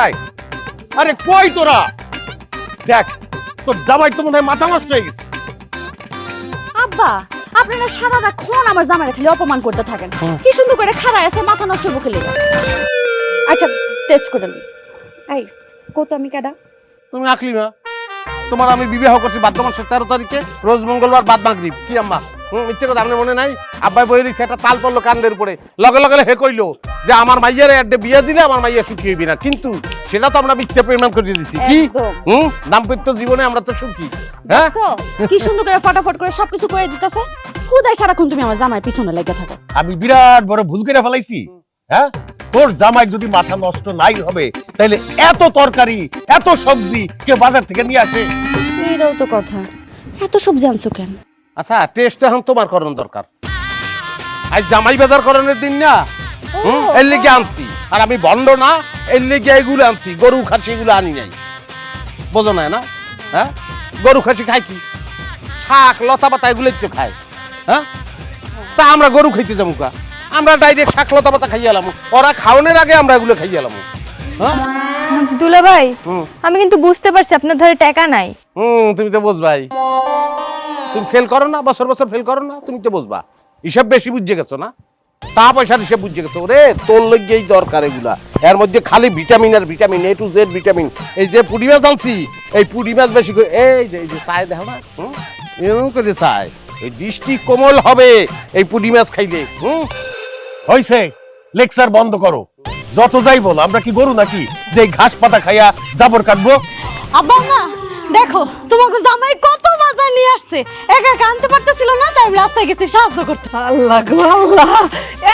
আয়। আরে কই তোরা? দেখ তোর জামাই তো মনে হয় মাথা নষ্ট হয়ে গেছে। আব্বা আপনারা সারাক্ষণ আমার জামাইরে খালি অপমান করতে থাকেন। কি সুন্দর করে খাড়ায় আছে, মাথা নষ্ট বুকে লেগে। আচ্ছা টেস্ট করে নি। এই কত আমি কেডা? তুমি আঁকলি না? তোমার আমি বিবাহ করছি ভাদ্র মাসের 13 তারিখে, রোজ মঙ্গলবার বাদ মাগরিব। কি আম্মা মিথ্যে কথা আপনার মনে নাই? আব্বাই বই রিক্সা একটা তাল পড়লো কান্দের উপরে, লগে লগে হে কইলো যে আমার মাইয়ারে একটা বিয়ে দিলে আমার মাইয়া সুখী হইবি না, কিন্তু সেটা তো আমরা মিথ্যে প্রমাণ করে দিয়েছি। কি দাম্পত্য জীবনে আমরা তো সুখী। হ্যাঁ কি সুন্দর করে ফটাফট করে সবকিছু করে দিতেছে। খুদাই সারাক্ষণ তুমি আমার জামাইয়ের পিছনে লেগে থাকো। আমি বিরাট বড় ভুল করে ফেলাইছি। হ্যাঁ তোর জামাই যদি মাথা নষ্ট নাই হবে তাহলে এত তরকারি এত সবজি কে বাজার থেকে নিয়ে আসে? এটাও তো কথা, এত সবজি আনছো কেন? আচ্ছা টেস্ট এখন তোমার করানো দরকার। আজ জামাই বাজার করানোর দিন না, এর লেগে আনছি। আর আমি বন্ড না, এর লেগে এগুলো আনছি। গরু খাসি এগুলো আনি নাই, বোঝো না? না হ্যাঁ গরু খাসি খাই কি? শাক লতা পাতা এগুলোই তো খায়। হ্যাঁ তা আমরা গরু খাইতে যাবো কা? আমরা ডাইরেক্ট শাক লতা পাতা খাইয়ে এলাম, ওরা খাওয়ানোর আগে আমরা এগুলো খাইয়ে এলাম। হ্যাঁ দুলা ভাই আমি কিন্তু বুঝতে পারছি আপনার ধারে টাকা নাই। তুমি তো বুঝবাই। তুমি ফেল করো না, বছর বছর ফেল করো না, তুমি তো বুঝবা। হিসাব বেশি বুঝে গেছো না, টা পয়সার হিসাব বুঝে গেছো। রে তোর লেগেই দরকার এগুলা। এর মধ্যে খালি ভিটামিন আর vitamin, A to Z vitamin. এই যে পুঁটি মাছ আনছি, এই পুঁটি মাছ বেশি করে এই যে চায় দেখো না, এরকম করে চায়। এই দৃষ্টি কোমল হবে এই পুঁটি মাছ খাইলে। হইছে, লেকচার বন্ধ করো। যত যাই বল, আমরা কি গরু নাকি যে ঘাস পাতা খাইয়া জাবর কাটবো? আব্বা না দেখো তোমাকে জামাই কত বাজার নিয়ে আসছে, একা একা আনতে পারতেছিল না, তাই আমি রাস্তায় গেছি সাহায্য করতে। আল্লাহ গো আল্লাহ,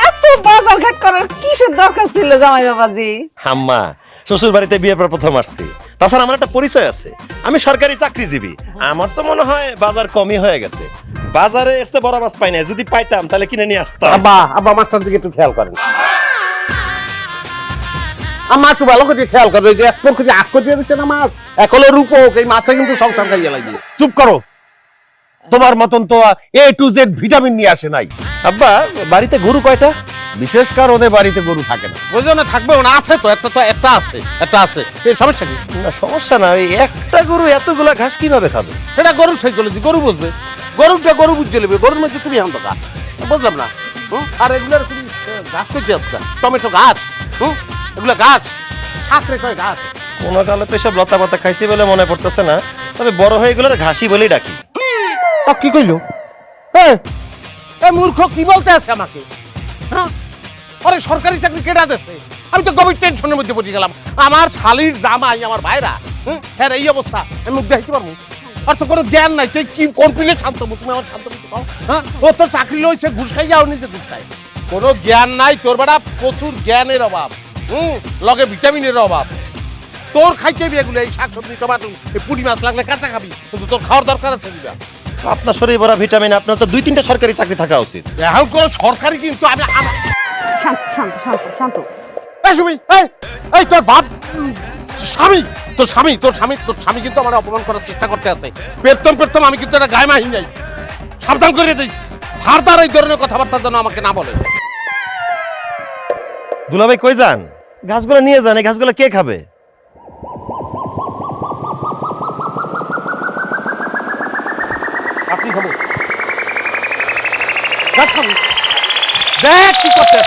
এত বাজার ঘাট করার কিসের দরকার ছিল জামাই বাবাজি? আম্মা শ্বশুর বাড়িতে বিয়ের পর প্রথম আসছি, তাছাড়া আমার একটা পরিচয় আছে, আমি সরকারি চাকরিজীবী। আমার তো মনে হয় বাজার কমই হয়ে গেছে। বাজারে এসে বড় মাছ পাই না, যদি পাইতাম তাহলে কিনে নিয়ে আসতাম। আব্বা আব্বা মাছটার দিকে একটু খেয়াল করেন। আমার একটু ভালো করে খেয়াল করবে যে এক পক্ষ আখ দিয়ে দিচ্ছে না মাছ, একলে রূপক। এই মাছে কিন্তু সংসার খাইয়ে লাগিয়ে। চুপ করো, তোমার মতন তো A to Z ভিটামিন নিয়ে আসে নাই। আব্বা বাড়িতে গরু কয়টা? বিশেষ কারণে বাড়িতে গরু থাকে না। বুঝলো না? থাকবেও না, আছে তো একটা, তো একটা আছে, একটা আছে। এই সমস্যা কি? না সমস্যা না, ওই একটা গরু এতগুলা ঘাস কিভাবে খাবে? সেটা গরুর সাইকোলজি, গরু বুঝবে। গরুটা গরু বুঝতে নেবে, গরুর মধ্যে তুমি এখন টাকা বুঝলাম না। আর এগুলোর তুমি গাছ করতে আসছো, টমেটো গাছ, এগুলো গাছ, ছাকরে কয় গাছ। কোনো কালে তো এসব লতা পাতা খাইছি বলে মনে পড়তেছে না, তবে বড় হয়ে এগুলোর ঘাসি বলেই ডাকি। কি কইলো? মূর্খ কি বলতে আছে আমাকে? হ্যাঁ আরে সরকারি চাকরি কেটা দিচ্ছে? আমি তো গভীর টেনশনের মধ্যে পড়ে গেলাম। আমার শালির জামাই, আমার ভাইরা, হ্যাঁ এই অবস্থা, আমি মুখ দেখাইতে পারবো? আর তো কোনো জ্ঞান নাই। তুই কি কোন পিলে শান্ত হবো? তুমি আমার শান্ত হতে পাও? হ্যাঁ ও তো চাকরি লইছে, ঘুষ খাই যাও, নিজে ঘুষ খাই। কোনো জ্ঞান নাই তোর বেটা, প্রচুর জ্ঞানের অভাব, লগে ভিটামিনের অভাব। তোর খাইতে এগুলো, এই শাকসবজি টমাটো, এই পুঁটি মাছ লাগলে কাঁচা খাবি, কিন্তু তোর খাওয়ার দরকার আছে কিনা? আপনার শরীর ভরা ভিটামিন, আপনার তো 2-3টা সরকারি চাকরি থাকা উচিত। এখন কোনো সরকারি কিন্তু আমি শান্ত শান্ত শান্ত শান্ত। এই তোর বাপ স্বামী, তোর স্বামী তোর স্বামী তোর স্বামী কিন্তু আমার অপমান করার চেষ্টা করতে আছে। পেতম আমি কিন্তু এটা গায়ে মাহি নাই। সাবধান করে দিই, ফারদার এই ধরনের কথাবার্তার জন্য আমাকে না বলে। দুলাভাই কই যান? ঘাসগুলো নিয়ে যান, এই ঘাসগুলো কে খাবে? কাছি খাবো, গাছ খাবো, দেখ কি করতে।